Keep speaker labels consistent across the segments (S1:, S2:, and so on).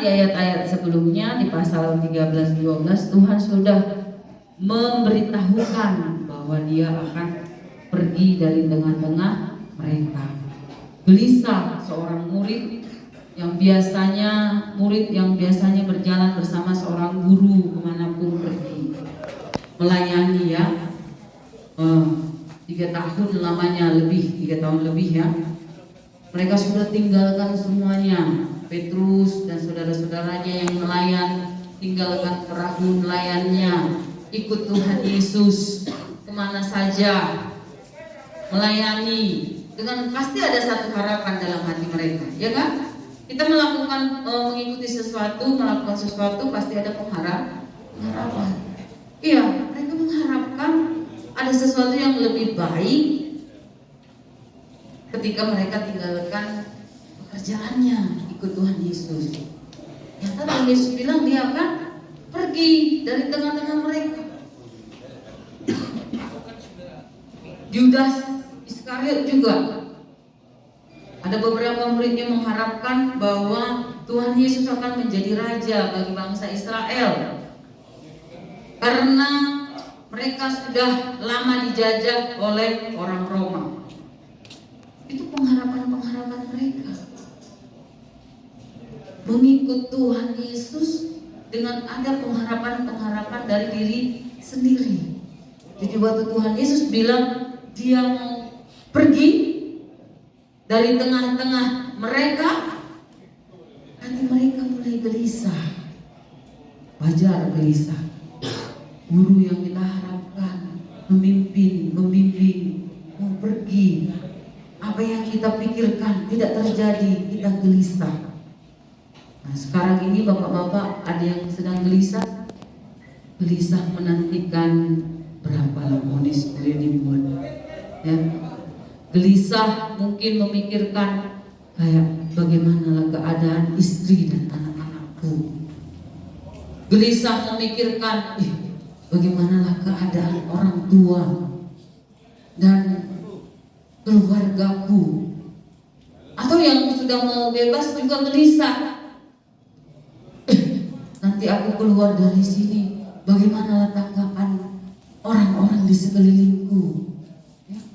S1: di ayat-ayat sebelumnya di pasal 13-12 Tuhan sudah memberitahukan bahwa Dia akan pergi dari tengah-tengah mereka. Gelisah seorang murid yang biasanya berjalan bersama seorang guru kemanapun pergi, melayani ya, 3 tahun lamanya, 3 tahun lebih ya. Mereka sudah tinggalkan semuanya. Petrus dan saudara-saudaranya yang nelayan tinggalkan perahu nelayannya, ikut Tuhan Yesus kemana saja, melayani dengan pasti ada satu harapan dalam hati mereka, ya kan? Kita melakukan mengikuti sesuatu, melakukan sesuatu pasti ada pengharapan. Iya, mereka mengharapkan ada sesuatu yang lebih baik ketika mereka tinggalkan pekerjaannya, ikut Tuhan Yesus. Ya, Tuhan Yesus bilang Dia akan pergi dari tengah-tengah mereka. Yudas Iskariot juga, ada beberapa muridnya mengharapkan bahwa Tuhan Yesus akan menjadi raja bagi bangsa Israel, karena mereka sudah lama dijajah oleh orang Roma. Itu pengharapan-pengharapan mereka. Mengikut Tuhan Yesus dengan ada pengharapan-pengharapan dari diri sendiri. Jadi waktu Tuhan Yesus bilang Dia mau pergi dari tengah-tengah mereka, hati mereka mulai gelisah. Wajar gelisah. Guru yang kita harapkan memimpin, membimbing, mau pergi, apa yang kita pikirkan tidak terjadi, kita gelisah. Nah, sekarang ini bapak-bapak ada yang sedang gelisah menantikan berapa vonis boleh dibuat, ya. Gelisah mungkin memikirkan kayak bagaimanalah keadaan istri dan anak-anakku. Gelisah memikirkan bagaimanalah keadaan orang tua dan keluargaku. Atau yang sudah mau bebas juga gelisah. Nanti aku keluar dari sini, bagaimanalah tanggapan orang-orang di sekelilingku.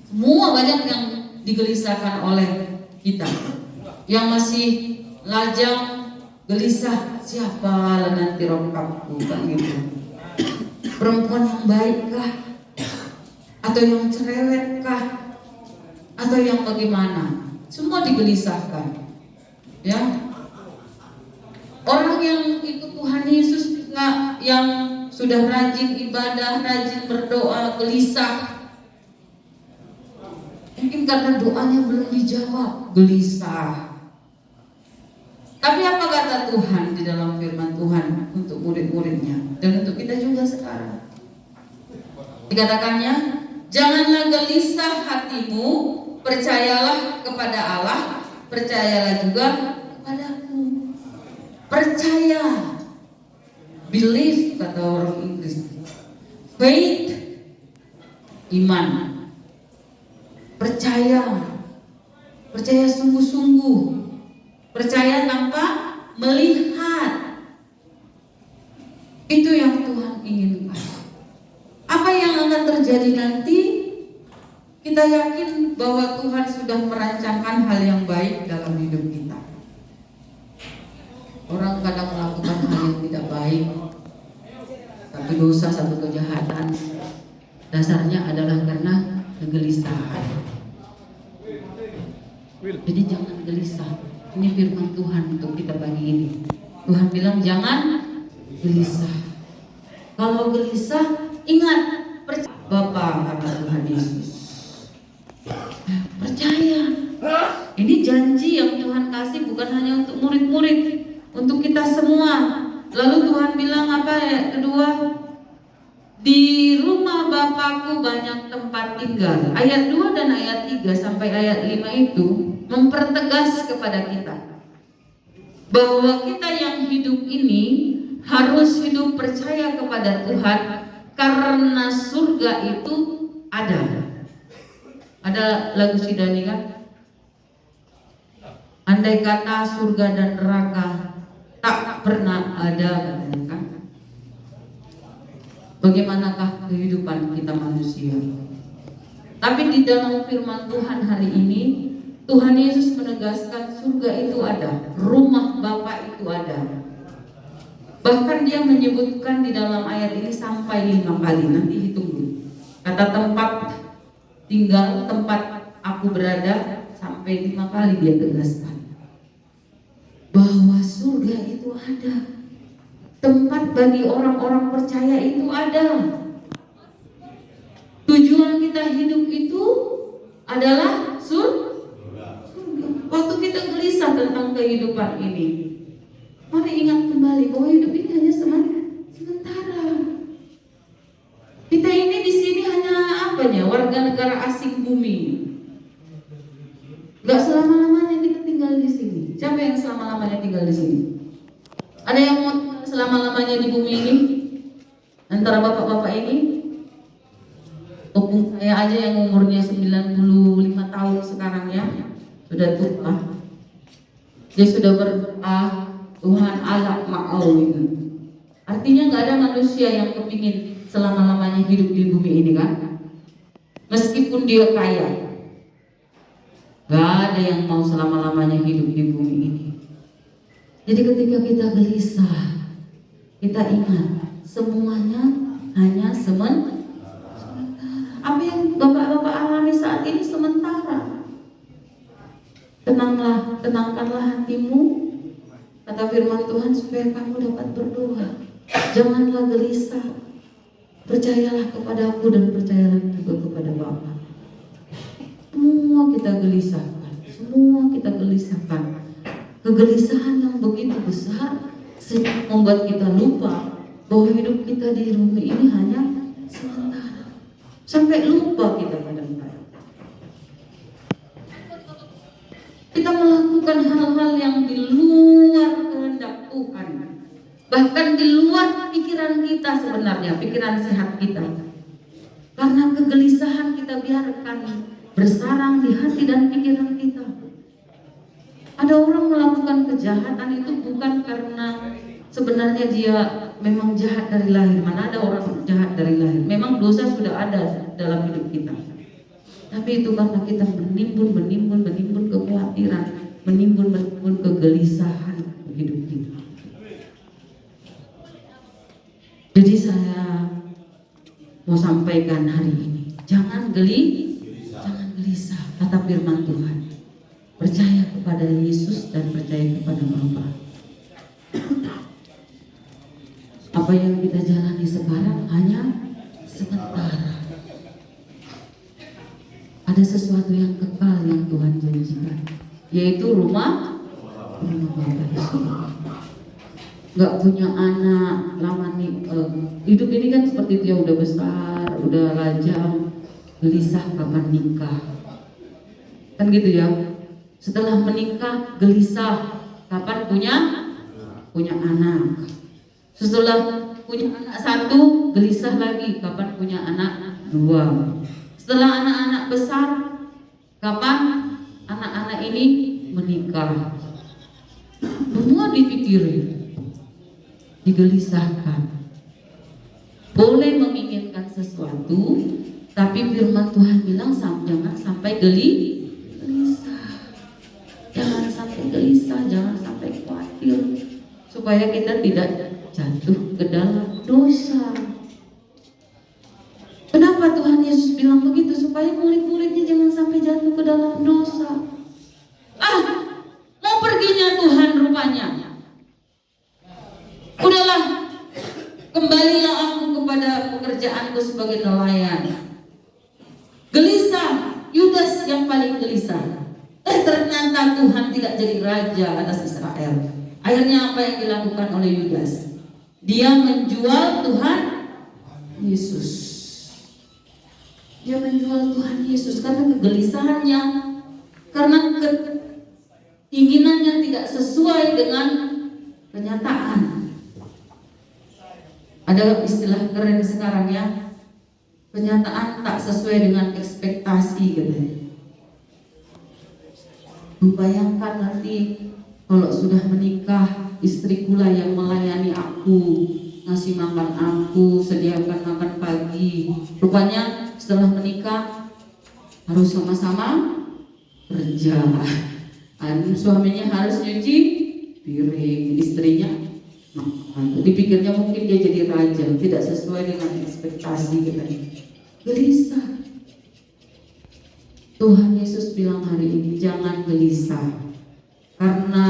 S1: Semua banyak yang digelisahkan oleh kita. Yang masih lajang gelisah, siapa nanti rompakku, kan gitu. Perempuan yang baikkah, atau yang cerewetkah, atau yang bagaimana? Semua digelisahkan, ya. Orang yang ikut Tuhan Yesus yang sudah rajin ibadah, rajin berdoa, gelisah. Mungkin karena doanya belum dijawab, gelisah. Tapi apa kata Tuhan di dalam firman Tuhan untuk murid-muridnya dan untuk kita juga sekarang? Dikatakannya, janganlah gelisah hatimu, percayalah kepada Allah, percayalah juga kepadaku. Percaya, believe kata orang Inggris, faith, iman. Percaya sungguh-sungguh, percaya tanpa melihat. Itu yang Tuhan inginkan. Apa yang akan terjadi nanti, kita yakin bahwa Tuhan sudah merancangkan hal yang baik dalam hidup kita. Orang kadang melakukan hal yang tidak baik, tapi dosa satu kejahatan dasarnya adalah karena kegelisahan. Jadi jangan gelisah. Ini firman Tuhan untuk kita pagi ini. Tuhan bilang jangan gelisah. Kalau gelisah, ingat, percaya. Bapa kata Tuhan Yesus, percaya. Ini janji yang Tuhan kasih bukan hanya untuk murid-murid, untuk kita semua. Lalu Tuhan bilang apa ya? Kedua, di rumah Bapakku banyak tempat tinggal. Ayat 2 dan ayat 3 sampai ayat 5 itu mempertegas kepada kita bahwa kita yang hidup ini harus hidup percaya kepada Tuhan, karena surga itu ada. Ada lagu Sidani kan? Andai kata surga dan neraka tak tak pernah ada, katanya kan. Bagaimanakah kehidupan kita manusia? Tapi di dalam firman Tuhan hari ini, Tuhan Yesus menegaskan surga itu ada, rumah Bapa itu ada. Bahkan dia menyebutkan di dalam ayat ini sampai 5 kali, nanti hitung dulu. Kata tempat tinggal, tempat aku berada, sampai 5 kali dia tegaskan bahwa surga itu ada. Tempat bagi orang-orang percaya itu ada. Tujuan kita hidup itu adalah surga. Waktu kita gelisah tentang kehidupan ini, mari ingat kembali bahwa hidup ini hanya sementara. Kita ini di sini hanya warga negara asing bumi. Gak selama-lamanya kita tinggal di sini. Siapa yang selama-lamanya tinggal di sini? Ada yang mau selama-lamanya di bumi ini? Antara bapak-bapak ini? Opung saya aja yang umurnya 95 tahun sekarang ya, sudah tua. Dia sudah berdoa, Tuhan Allah mau ini. Artinya nggak ada manusia yang kepingin selama-lamanya hidup di bumi ini kan? Meskipun dia kaya, nggak ada yang mau selama-lamanya hidup di bumi ini. Jadi ketika kita gelisah, kita ingat semuanya hanya sementara. Apa yang bapak-bapak alami saat ini sementara. Tenanglah, tenangkanlah hatimu, kata firman Tuhan, supaya kamu dapat berdoa. Janganlah gelisah. Percayalah kepada aku dan percayalah juga kepada Bapa. Semua kita gelisahkan, semua kita gelisahkan. Kegelisahan yang begitu besar sehingga membuat kita lupa bahwa hidup kita di bumi ini hanya sementara. Sampai lupa kita kadang-kadang. Kita melakukan hal-hal yang di luar kehendak Tuhan, bahkan di luar pikiran kita sebenarnya, pikiran sehat kita. Karena kegelisahan kita biarkan bersarang di hati dan pikiran kita. Ada orang melakukan kejahatan itu bukan karena sebenarnya dia memang jahat dari lahir. Mana ada orang jahat dari lahir? Memang dosa sudah ada dalam hidup kita. Tapi itu karena kita menimbun kekhawatiran, menimbun kegelisahan hidup kita. Jadi saya mau sampaikan hari ini, jangan gelisah, kata firman Tuhan. Percaya kepada Yesus dan percaya kepada Bapa. Apa yang kita jalani sekarang hanya sementara. Ada sesuatu yang kekal yang Tuhan janjikan, yaitu rumah Bapa di surga. Gak punya anak lama nih, hidup ini kan seperti itu ya, udah besar, udah lajang, gelisah kapan nikah, kan gitu ya. Setelah menikah gelisah kapan punya anak. Setelah punya anak satu gelisah lagi kapan punya anak dua. Setelah anak-anak besar kapan anak-anak ini menikah. Semua dipikirin, digelisahkan. Boleh menginginkan sesuatu, tapi firman Tuhan bilang jangan sampai gelisah. Jangan sampai gelisah, jangan sampai khawatir, supaya kita tidak jatuh ke dalam dosa. Kenapa Tuhan Yesus bilang begitu? Supaya murid-muridnya jangan sampai jatuh ke dalam dosa. Mau perginya Tuhan rupanya. Udahlah, kembalilah aku kepada pekerjaanku sebagai nelayan. Gelisah, Yudas yang paling gelisah. Ternyata Tuhan tidak jadi raja atas Israel. Akhirnya apa yang dilakukan oleh Yudas? Dia menjual Tuhan Yesus. Dia menjual Tuhan Yesus karena kegelisahannya, karena keinginannya tidak sesuai dengan kenyataan. Ada istilah keren sekarang ya, kenyataan tak sesuai dengan ekspektasi katanya. Membayangkan nanti kalau sudah menikah, istri istrikulah yang melayani aku, ngasih makan aku, sediakan makan pagi. Rupanya setelah menikah harus sama-sama kerja. Suaminya harus nyuci piring, istrinya makan. Dipikirnya mungkin dia jadi raja, tidak sesuai dengan ekspektasi kita. Gelisah. Tuhan Yesus bilang hari ini jangan gelisah, karena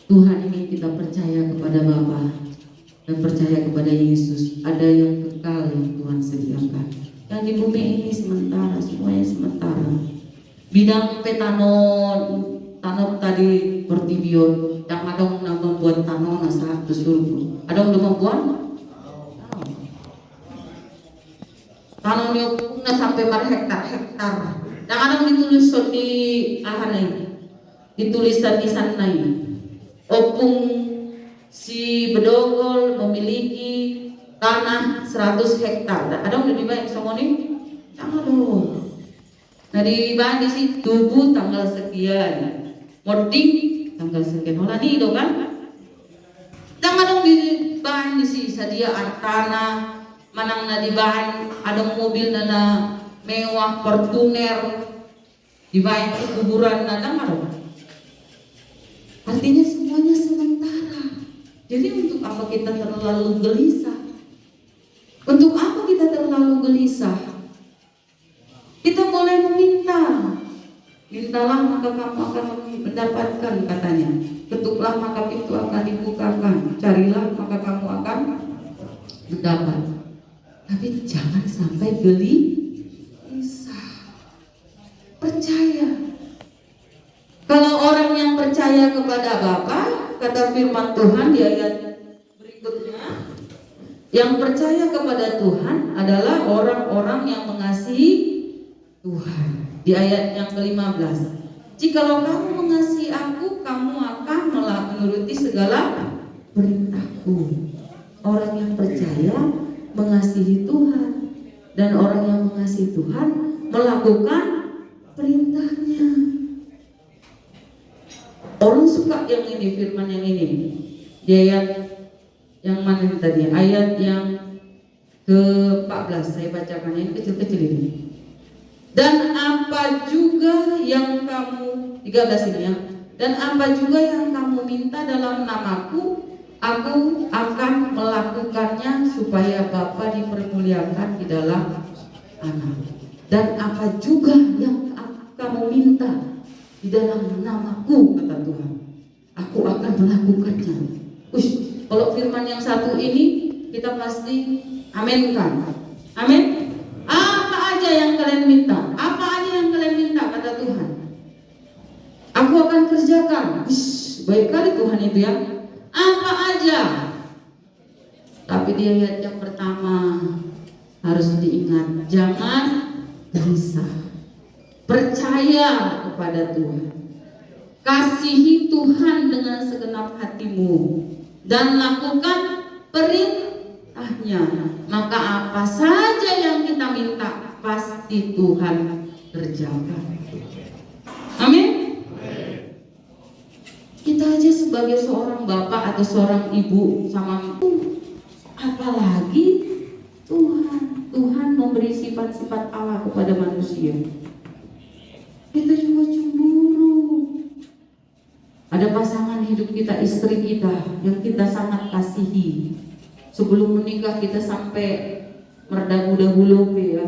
S1: Tuhan ingin kita percaya kepada Bapa dan percaya kepada Yesus. Ada yang kekal yang Tuhan sediakan. Yang di bumi ini sementara, semuanya sementara. Bidang petanon, tanam tadi pertibion, yang ada yang membuat tanon saat surga. Ada yang membuat tanon yang sampai berhektar-hektar. Yang ada ditulis di ahane, ditulisan di sana. Opung si Bedogol memiliki tanah 100 hektar. Ada yang lebih banyak sama nih? Jangan dong. Nah di bahan di situ tubuh tanggal sekian, moding tanggal sekian. Olah nih do kan? Jangan dong di bahan di sini sadia tanah manang na di bahan ada mobil na mewah Fortuner di bahan kuburan na jangan dong. Artinya semuanya sementara. Jadi untuk apa kita terlalu gelisah? Untuk apa kita terlalu gelisah? Kita boleh meminta. Mintalah maka kamu akan mendapatkan, katanya. Ketuklah maka pintu akan dibukakan. Carilah maka kamu akan mendapat. Tapi jangan sampai gelisah. Percaya. Kalau orang yang percaya kepada Bapa, kata firman Tuhan di ayat berikutnya, yang percaya kepada Tuhan adalah orang-orang yang mengasihi Tuhan. Di ayat yang ke-15, jikalau kamu mengasihi aku, kamu akan menuruti segala perintahku. Orang yang percaya mengasihi Tuhan, dan orang yang mengasihi Tuhan melakukan perintahnya. Orang suka yang ini, firman yang ini. Di ayat yang mana tadi? Ayat yang ke-14 saya bacakan, yang kecil-kecil ini. Dan apa juga yang kamu 13 ini ya. Dan apa juga yang kamu minta dalam namaku, aku akan melakukannya supaya Bapa dipermuliakan di dalam Anak. Dan apa juga yang kamu minta di dalam namaku, kata Tuhan, aku akan melakukannya. Kalau firman yang satu ini kita pasti aminkan. Amin. Apa aja yang kalian minta? Apa aja yang kalian minta, kata Tuhan, aku akan kerjakan. Baik kali Tuhan itu ya. Apa aja. Tapi di ayat yang pertama harus diingat, jangan gelisah. Percaya kepada Tuhan. Kasihi Tuhan dengan segenap hatimu dan lakukan perintahnya. Maka apa saja yang kita minta pasti Tuhan kerjakan. Amin. Kita aja sebagai seorang bapak atau seorang ibu sama apalagi Tuhan memberi sifat-sifat Allah kepada manusia. Kita juga cemburu. Ada pasangan hidup kita, istri kita yang kita sangat kasihi. Sebelum menikah kita sampai merdagu-dagu ya.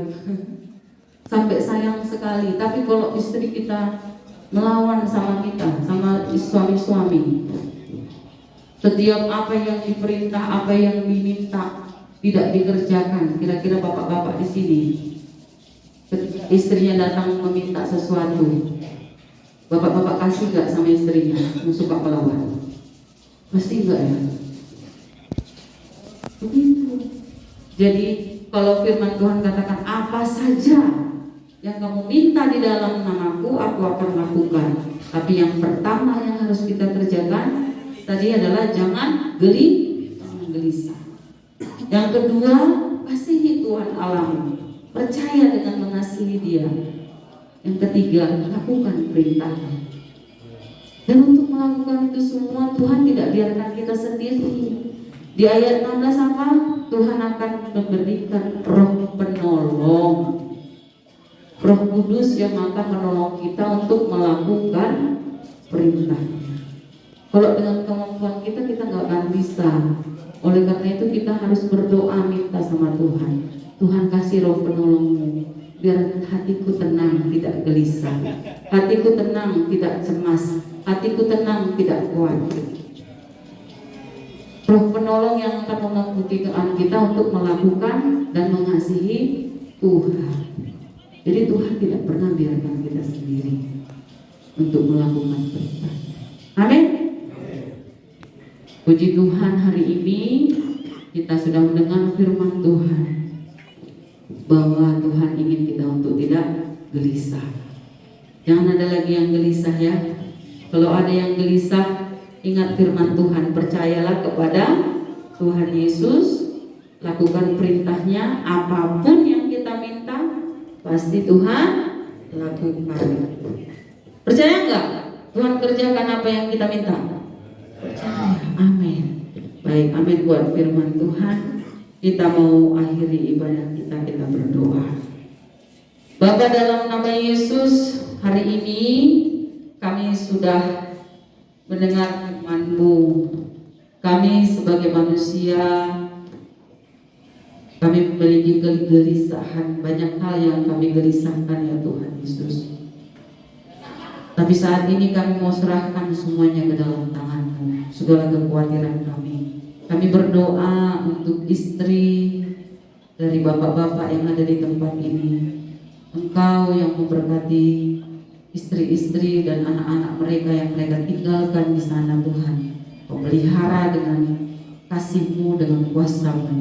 S1: Sampai sayang sekali. Tapi kalau istri kita melawan sama kita, sama suami-suami, setiap apa yang diperintah, apa yang diminta tidak dikerjakan. Kira-kira bapak-bapak di sini, istrinya datang meminta sesuatu, bapak-bapak kasih gak sama istrinya yang suka melawan? Pasti enggak ya? Begitu. Jadi kalau firman Tuhan katakan apa saja yang kamu minta di dalam namaku, aku akan lakukan. Tapi yang pertama yang harus kita kerjakan tadi adalah jangan gelisah. Yang kedua, kasihi Tuhan Allahmu, percaya dengan mengasihi Dia. Yang ketiga, lakukan perintahnya. Dan untuk melakukan itu semua Tuhan tidak biarkan kita sendiri. Di ayat 16 apa? Tuhan akan memberikan roh penolong, Roh Kudus yang akan menolong kita untuk melakukan perintahnya. Kalau dengan kemampuan kita nggak akan bisa. Oleh karena itu kita harus berdoa minta sama Tuhan. Tuhan kasih roh penolongmu, biar hatiku tenang, tidak gelisah. Hatiku tenang, tidak cemas. Hatiku tenang, tidak khawatir. Roh penolong yang akan memampukan kita untuk melakukan dan mengasihi Tuhan. Jadi Tuhan tidak pernah biarkan kita sendiri untuk melakukan perintah. Amin. Puji Tuhan, hari ini kita sudah mendengar firman Tuhan bahwa Tuhan ingin kita untuk tidak gelisah. Jangan ada lagi yang gelisah ya. Kalau ada yang gelisah, ingat firman Tuhan, percayalah kepada Tuhan Yesus, lakukan perintahnya, apapun yang kita minta pasti Tuhan lakukan. Percaya enggak? Tuhan kerjakan apa yang kita minta? Percaya. Amin. Baik, amin buat firman Tuhan. Kita mau akhiri ibadah kita berdoa. Bapa, dalam nama Yesus, hari ini kami sudah mendengar firman-Mu. Kami sebagai manusia, kami memiliki kegelisahan, banyak hal yang kami gelisahkan ya Tuhan Yesus. Tapi saat ini kami mau serahkan semuanya ke dalam tangan-Mu, segala kekhawatiran kami. Kami berdoa untuk istri dari bapak-bapak yang ada di tempat ini. Engkau yang memberkati istri-istri dan anak-anak mereka yang mereka tinggalkan di sana Tuhan. Pelihara dengan kasih-Mu, dengan kuasa-Mu.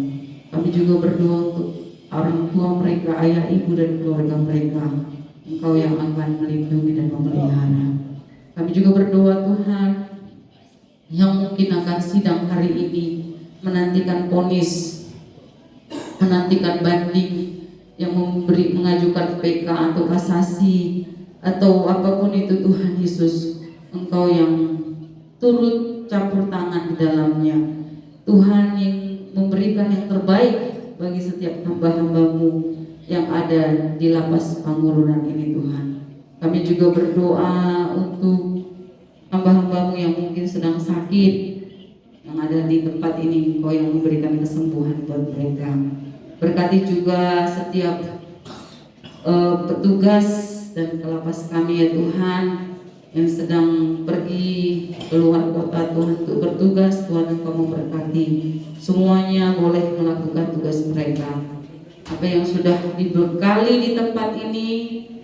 S1: Kami juga berdoa untuk orang tua mereka, ayah, ibu dan keluarga mereka. Engkau yang akan melindungi dan memelihara. Kami juga berdoa Tuhan, yang mungkin akan sidang hari ini, menantikan vonis, menantikan banding, yang mengajukan PK atau kasasi atau apapun itu Tuhan Yesus, Engkau yang turut campur tangan di dalamnya. Tuhan yang memberikan yang terbaik bagi setiap hamba-hamba-Mu yang ada di lapas Pangurunan ini Tuhan. Kami juga berdoa untuk hamba-hamba-Mu yang mungkin sedang sakit, yang ada di tempat ini, Engkau yang memberikan kesembuhan buat mereka. Berkati juga setiap petugas dan kelapas kami ya Tuhan, yang sedang pergi keluar kota Tuhan untuk bertugas. Tuhan, Engkau memberkati semuanya, boleh melakukan tugas mereka. Apa yang sudah dibekali di tempat ini,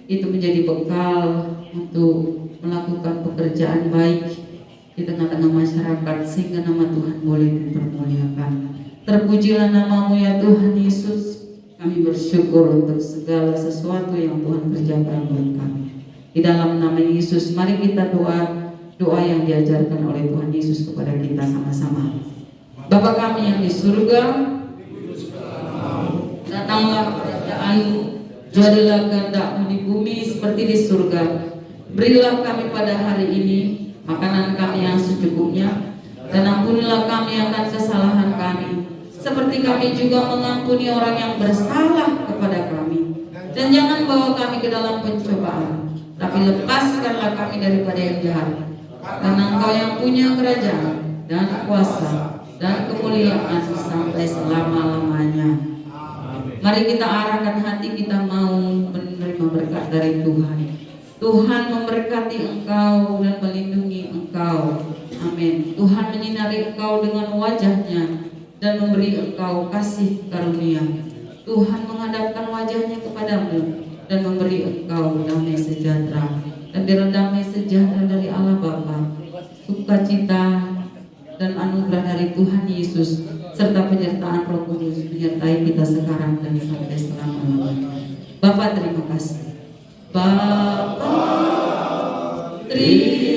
S1: itu menjadi bekal untuk melakukan pekerjaan baik di tengah-tengah masyarakat, sehingga nama Tuhan boleh dipermuliakan. Terpujilah nama-Mu ya Tuhan Yesus. Kami bersyukur untuk segala sesuatu yang Tuhan kerjakan buat kami. Di dalam nama Yesus, mari kita doa yang diajarkan oleh Tuhan Yesus kepada kita sama-sama. Bapa kami yang di surga, datanglah kerajaan-Mu, jadilah kehendak-Mu di bumi seperti di surga. Berilah kami pada hari ini makanan kami yang secukupnya, dan ampunilah kami akan kesalahan kami, seperti kami juga mengampuni orang yang bersalah kepada kami. Dan jangan bawa kami ke dalam pencobaan, tapi lepaskanlah kami daripada yang jahat. Karena Engkau yang punya kerajaan dan kuasa dan kemuliaan sampai selama-lamanya. Mari kita arahkan hati kita mau menerima berkat dari Tuhan. Tuhan memberkati engkau dan melindungi engkau. Amin. Tuhan menyinari engkau dengan wajahnya dan memberi engkau kasih karunia. Tuhan menghadapkan wajahnya kepadamu dan memberi engkau damai sejahtera. Dan biar damai sejahtera dari Allah Bapa, sukacita dan anugerah dari Tuhan Yesus, serta penyertaan Roh Kudus menyertai kita sekarang dan sampai selama-lamanya. Bapa, terima kasih. Bapa, terima